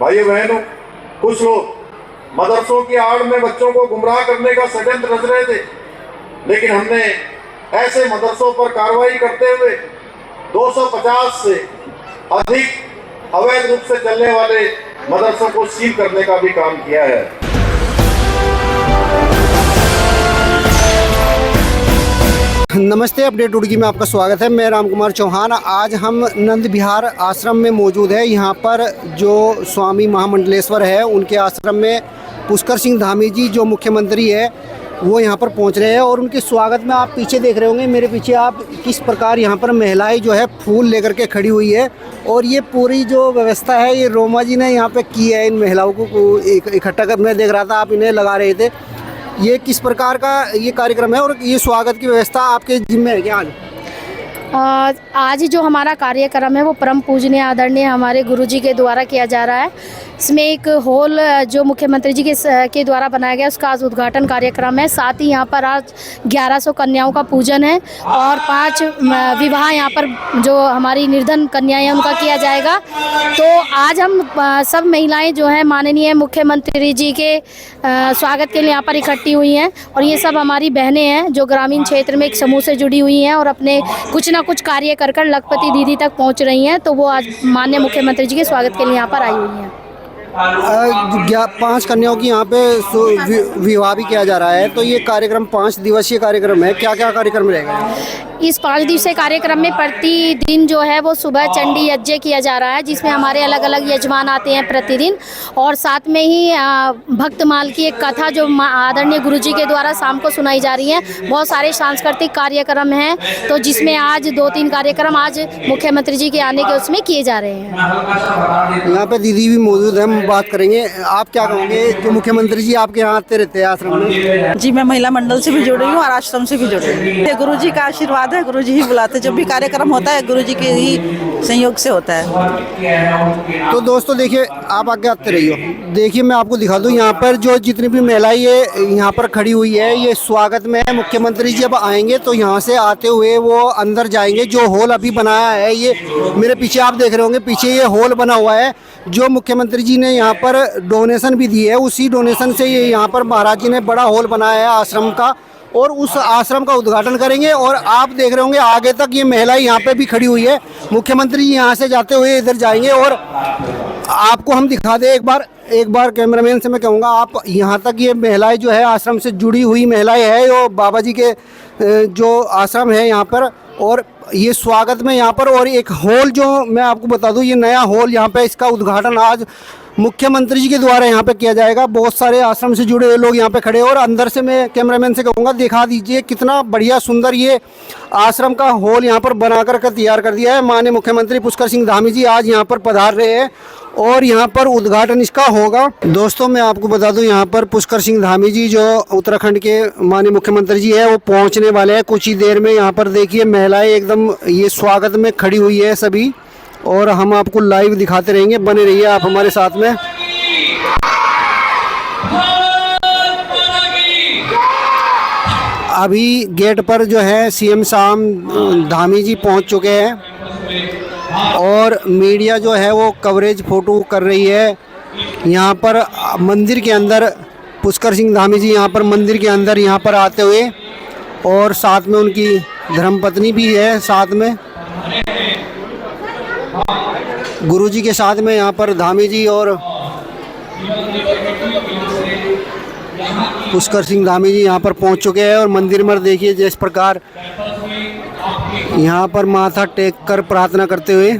भाइयों बहनों, कुछ लोग मदरसों की आड़ में बच्चों को गुमराह करने का षड्यंत्र रच रहे थे, लेकिन हमने ऐसे मदरसों पर कार्रवाई करते हुए 250 से अधिक अवैध रूप से चलने वाले मदरसों को सील करने का भी काम किया है। नमस्ते, अपडेट रुड़की में आपका स्वागत है। मैं राम कुमार चौहान। आज हम नंद विहार आश्रम में मौजूद है। यहाँ पर जो स्वामी महामंडलेश्वर है, उनके आश्रम में पुष्कर सिंह धामी जी जो मुख्यमंत्री है वो यहाँ पर पहुँच रहे हैं और उनके स्वागत में आप पीछे देख रहे होंगे, मेरे पीछे आप, किस प्रकार यहाँ पर महिलाएं जो है फूल लेकर के खड़ी हुई है। और ये पूरी जो व्यवस्था है ये रोमा जी ने यहाँ पे की है। इन महिलाओं को इकट्ठा कर, मैं देख रहा था आप इन्हें लगा रहे थे। ये किस प्रकार का ये कार्यक्रम है और ये स्वागत की व्यवस्था आपके जिम्मे है क्या? आज जो हमारा कार्यक्रम है वो परम पूजनीय आदरणीय हमारे गुरुजी के द्वारा किया जा रहा है। इसमें एक हॉल जो मुख्यमंत्री जी के द्वारा बनाया गया, उसका आज उद्घाटन कार्यक्रम है। साथ ही यहाँ पर आज 1100 कन्याओं का पूजन है और 5 विवाह यहाँ पर जो हमारी निर्धन कन्याएं हैं उनका किया जाएगा। तो आज हम सब महिलाएं जो हैं माननीय मुख्यमंत्री जी के स्वागत के लिए यहाँ पर इकट्ठी हुई हैं और ये सब हमारी बहनें हैं जो ग्रामीण क्षेत्र में एक समूह से जुड़ी हुई हैं और अपने कुछ ना कुछ कार्य कर लखपति दीदी तक पहुँच रही हैं। तो वो आज माननीय मुख्यमंत्री जी के स्वागत के लिए यहाँ पर आई हुई हैं। 5 कन्याओं की यहाँ पे विवाह भी किया जा रहा है। तो ये कार्यक्रम 5 दिवसीय कार्यक्रम है, क्या क्या कार्यक्रम रहेगा? इस 5 दिवसीय कार्यक्रम में प्रतिदिन जो है वो सुबह चंडी यज्ञ किया जा रहा है, जिसमें हमारे अलग अलग यजमान आते हैं प्रतिदिन। और साथ में ही भक्तमाल की एक कथा जो आदरणीय गुरुजी के द्वारा शाम को सुनाई जा रही है। बहुत सारे सांस्कृतिक कार्यक्रम हैं, तो जिसमें आज 2-3 कार्यक्रम आज मुख्यमंत्री जी के आने के उसमें किए जा रहे हैं। यहाँ पे दीदी भी मौजूद है, हम बात करेंगे। आप क्या कहोगे जो मुख्यमंत्री जी आपके यहाँ आते रहते हैं आश्रम में? जी, मैं महिला मंडल से भी जुड़ी हूँ और आश्रम से भी जुड़ी हूँ। गुरुजी का आशीर्वाद है, गुरुजी ही बुलाते। जब भी कार्यक्रम होता है गुरुजी के ही संयोग से होता है। तो दोस्तों देखिए, आप आगे आते रहिए। देखिए मैं आपको दिखा दूँ, यहाँ पर जो जितनी भी महिलाएं ये यहाँ पर खड़ी हुई है, ये स्वागत में है। मुख्यमंत्री जी अब आएंगे तो यहाँ से आते हुए वो अंदर जाएंगे। जो हॉल अभी बनाया है, ये मेरे पीछे आप देख रहे होंगे, पीछे ये हॉल बना हुआ है जो मुख्यमंत्री जी ने यहाँ पर डोनेशन भी दी है। उसी डोनेशन से ये यहाँ पर महाराज जी ने बड़ा हॉल बनाया है आश्रम का, और उस आश्रम का उद्घाटन करेंगे। और आप देख रहे होंगे आगे तक ये महिलाएं यहाँ पे भी खड़ी हुई है। मुख्यमंत्री जी यहाँ से जाते हुए इधर जाएंगे और आपको हम दिखा दें एक बार कैमरामैन से मैं कहूँगा, आप यहाँ तक ये महिलाएं जो है आश्रम से जुड़ी हुई महिलाएं है, जो बाबा जी के जो आश्रम है यहाँ पर, और ये स्वागत में यहाँ पर। और एक हॉल जो मैं आपको बता दूँ, ये नया हॉल यहाँ पे, इसका उद्घाटन आज मुख्यमंत्री जी के द्वारा यहाँ पे किया जाएगा। बहुत सारे आश्रम से जुड़े हुए लोग यहाँ पे खड़े हैं और अंदर से मैं कैमरामैन से कहूँगा दिखा दीजिए कितना बढ़िया सुंदर ये आश्रम का हॉल यहाँ पर बनाकर तैयार कर दिया है। माननीय मुख्यमंत्री पुष्कर सिंह धामी जी आज यहाँ पर पधार रहे हैं और यहाँ पर उद्घाटन इसका होगा। दोस्तों मैं आपको बता दूं, यहाँ पर पुष्कर सिंह धामी जी जो उत्तराखंड के माननीय मुख्यमंत्री जी है वो पहुँचने वाले हैं कुछ ही देर में। यहाँ पर देखिए महिलाएं एकदम ये स्वागत में खड़ी हुई है सभी, और हम आपको लाइव दिखाते रहेंगे। बने रहिए आप हमारे साथ में। अभी गेट पर जो है सीएम साहब धामी जी पहुँच चुके हैं और मीडिया जो है वो कवरेज फ़ोटो कर रही है। यहाँ पर मंदिर के अंदर पुष्कर सिंह धामी जी यहाँ पर मंदिर के अंदर यहाँ पर आते हुए, और साथ में उनकी धर्मपत्नी भी है साथ में, गुरुजी के साथ में यहाँ पर धामी जी और पुष्कर सिंह धामी जी यहाँ पर पहुँच चुके हैं। और मंदिर में देखिए जिस प्रकार यहाँ पर माथा टेक कर प्रार्थना करते हुए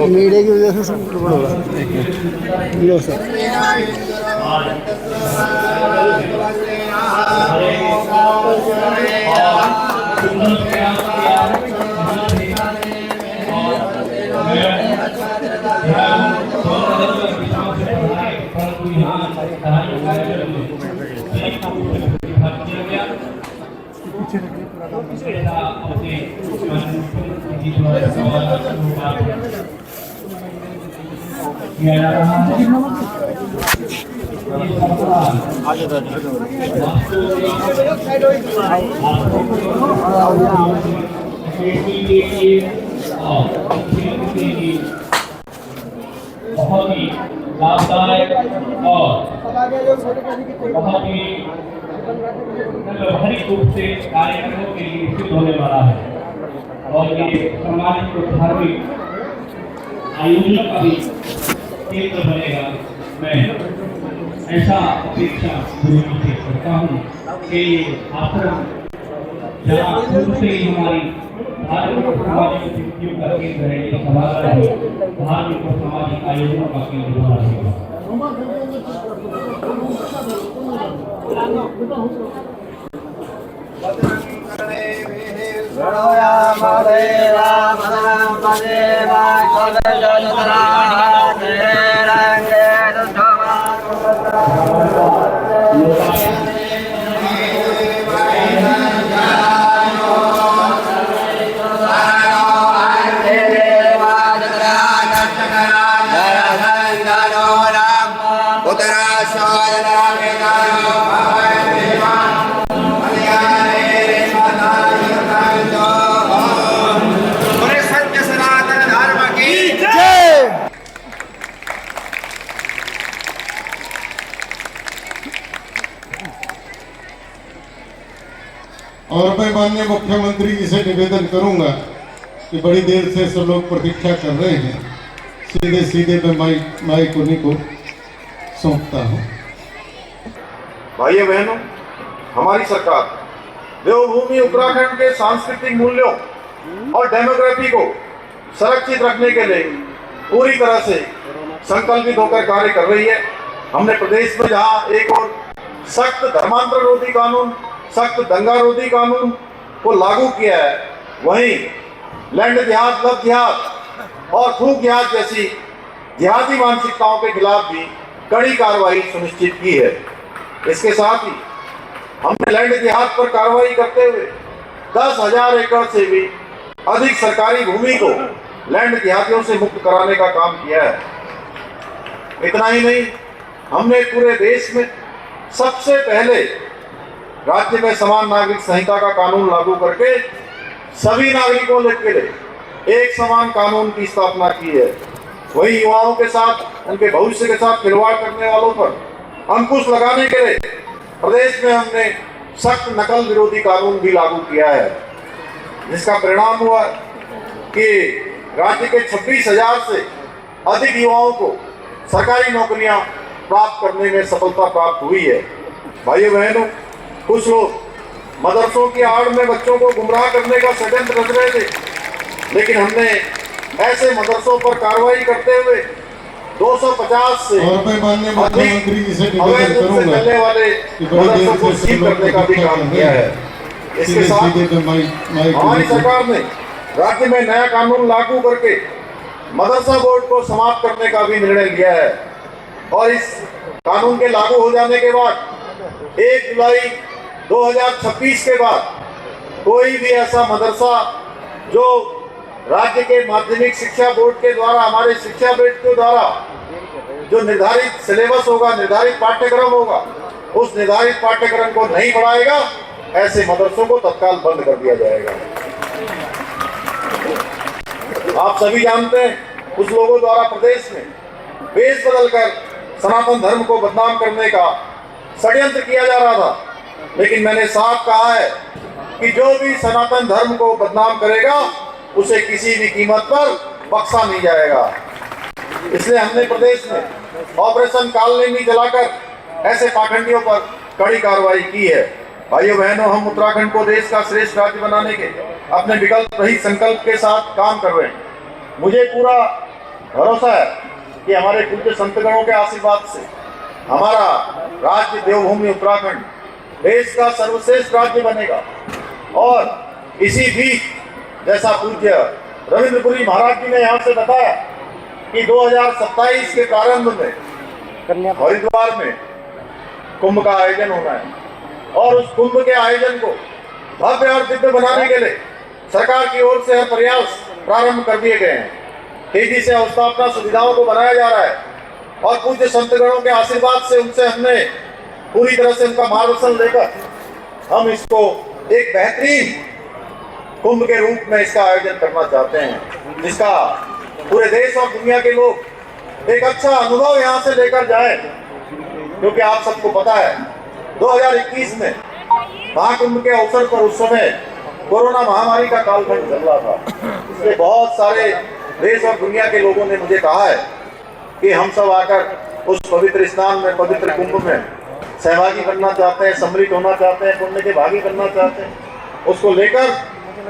मीडिया की वजह से सब गड़बड़ हो रहा है। लो सर, Yeah. किया जा रहा है। बहुत ही लाभदायक और बहुत ही व्यावहारिक रूप से कार्यक्रमों के लिए सिद्ध होने वाला है और ये सामाजिक और धार्मिक आयोजन का भी केंद्र बनेगा। मैं ऐसा अपेक्षा गुरु जी से करता हूँ कि आश्रम जहाँ शुरू से ही हमारी धार्मिक और सामाजिक गतिविधियों का केंद्र है, ये सभागार है, धार्मिक और सामाजिक आयोजनों का केंद्र बना रहेगा। और मैं माननीय मुख्यमंत्री जी से निवेदन करूंगा कि बड़ी देर से सब लोग प्रतीक्षा कर रहे हैं, सीधे सीधे मैं माइक उन्हीं को सौंपता हूं। भाइयों बहनों, हमारी सरकार देवभूमि उत्तराखंड के सांस्कृतिक मूल्यों और डेमोग्राफी को संरक्षित रखने के लिए पूरी तरह से संकल्पित होकर कार्य कर रही है। हमने प्रदेश में जहां एक और सख्त धर्मांतर रोधी कानून, सख्त दंगा रोधी कानून को लागू किया है, वहीं लैंड जिहाद, लव जिहाद और थूक जिहाद जैसी जिहादी मानसिकताओं के खिलाफ भी कड़ी कार्रवाई सुनिश्चित की है। इसके साथ ही हमने लैंड जिहाद पर कार्रवाई करते हुए 10,000 एकड़ से भी अधिक सरकारी भूमि को लैंड जिहादियों से मुक्त कराने का काम किया है। इतना ही नहीं, हमने पूरे देश में सबसे पहले राज्य में समान नागरिक संहिता का कानून लागू करके सभी नागरिकों के लिए एक समान कानून की स्थापना की है। वही युवाओं के साथ, उनके भविष्य के साथ खिलवाड़ करने वालों पर अंकुश लगाने के लिए प्रदेश में हमने सख्त नकल विरोधी कानून भी लागू किया है, जिसका परिणाम हुआ कि राज्य के 26,000 से अधिक युवाओं को सरकारी नौकरियां प्राप्त करने में सफलता प्राप्त हुई है। भाइयों बहनों, कुछ लोग मदरसों की आड़ में बच्चों को गुमराह करने का षड्यंत्र रच रहे थे, लेकिन हमने ऐसे मदरसों पर कार्रवाई करते हुए 250 से और मैं माननीय मुख्यमंत्री जी से अवैध निवेदन रूप से करूंगा चलने वाले कि बड़ी मदरसों को देर से सील सब लोग करने का भी प्रतीक्षा काम कर किया रहे है। हैं, इसके सीधे साथ सीधे मैं माइक हमारी उन्हीं को सरकार ने राज्य में नया कानून लागू करके मदरसा बोर्ड को समाप्त करने का भी निर्णय लिया है और इस कानून के लागू हो जाने के बाद 1 जुलाई 2026 के बाद कोई भी ऐसा मदरसा जो राज्य के माध्यमिक शिक्षा बोर्ड के द्वारा, हमारे शिक्षा बोर्ड के द्वारा जो निर्धारित सिलेबस होगा, निर्धारित पाठ्यक्रम होगा, उस निर्धारित पाठ्यक्रम को नहीं पढ़ाएगा, ऐसे मदरसों को तत्काल बंद कर दिया जाएगा। आप सभी जानते हैं, कुछ लोगों द्वारा प्रदेश में वेश बदलकर सनातन धर्म को बदनाम करने का षड्यंत्र किया जा रहा था, लेकिन मैंने साफ कहा है कि जो भी सनातन धर्म को बदनाम करेगा उसे किसी भी कीमत पर बख्शा नहीं जाएगा। इसलिए हमने प्रदेश में ऑपरेशन कालनेमी चलाकर ऐसे पाखंडियों पर कड़ी कार्रवाई की है। भाइयों बहनों, हम उत्तराखंड को देश का श्रेष्ठ राज्य बनाने के अपने विकल्प रहित संकल्प के साथ काम कर रहे हैं। मुझे पूरा भरोसा है कि हमारे पूज्य संतगणों के आशीर्वाद से हमारा राज्य देवभूमि उत्तराखंड देश का सर्वश्रेष्ठ राज्य बनेगा और इसी बीच जैसा पूज्य रविंद्रपुरी महाराज जी ने यहाँ से बताया कि 2027 के प्रारंभ में हरिद्वार में कुंभ का आयोजन होना है और उस कुंभ के आयोजन को भव्य और दिव्य बनाने के लिए सरकार की ओर से हर प्रयास प्रारंभ कर दिए गए हैं। तेजी से अवस्थापना सुविधाओं को बनाया जा रहा है और पूज्य संतगणों के आशीर्वाद से उनसे हमने पूरी तरह से उनका मार्गदर्शन लेकर हम इसको एक बेहतरीन कुंभ के रूप में इसका आयोजन करना चाहते हैं, जिसका पूरे देश और दुनिया के लोग एक अच्छा अनुभव यहाँ से लेकर जाए। क्योंकि आप सबको पता है 2021 में महाकुंभ के अवसर पर उस समय कोरोना महामारी का कालखंड चल रहा था। इसलिए बहुत सारे देश और दुनिया के लोगों ने मुझे कहा है कि हम सब आकर उस पवित्र स्नान में, पवित्र कुंभ में सहभागी बनना चाहते हैं, सम्मिलित होना चाहते हैं, पुण्य के भागी बनना चाहते हैं। उसको लेकर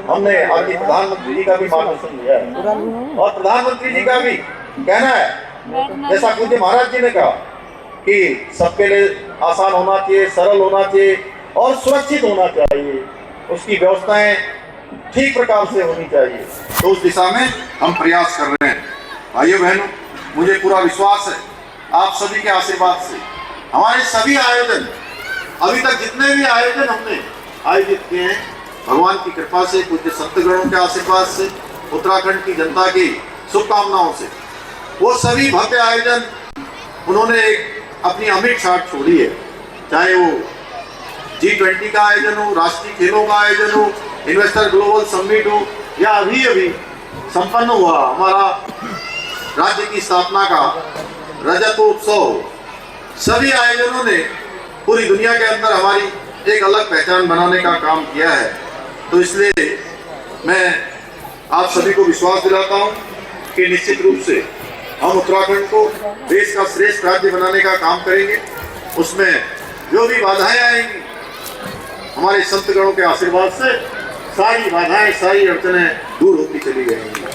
हमने आज प्रधानमंत्री जी का भी मार्गदर्शन लिया है और प्रधानमंत्री जी का भी कहना है, जैसा पूज्य महाराज जी ने कहा कि सबके लिए आसान होना चाहिए, सरल होना चाहिए और सुरक्षित होना चाहिए, उसकी व्यवस्थाएं ठीक प्रकार से होनी चाहिए। तो उस दिशा में हम प्रयास कर रहे हैं। भाइयों बहनों, मुझे पूरा विश्वास है आप सभी के आशीर्वाद से हमारे सभी आयोजन, अभी तक जितने भी आयोजन हमने आयोजित किए हैं, भगवान की कृपा से, पूज्य संतगणों के आशीर्वाद से, उत्तराखंड की जनता की शुभकामनाओं से, वो सभी भव्य आयोजन उन्होंने एक अपनी अमिट छाप छोड़ी है। चाहे वो G20 का आयोजन हो, राष्ट्रीय खेलों का आयोजन हो, इन्वेस्टर ग्लोबल समिट हो, या अभी अभी संपन्न हुआ हमारा राज्य की स्थापना का रजतोत्सव, सभी आयोजनों ने पूरी दुनिया के अंदर हमारी एक अलग पहचान बनाने का काम किया है। तो इसलिए मैं आप सभी को विश्वास दिलाता हूं कि निश्चित रूप से हम उत्तराखंड को देश का श्रेष्ठ राज्य बनाने का काम करेंगे। उसमें जो भी बाधाएं आएंगी, हमारे संतगणों के आशीर्वाद से सारी बाधाएं, सारी अड़चनें दूर होती चली जाएंगी।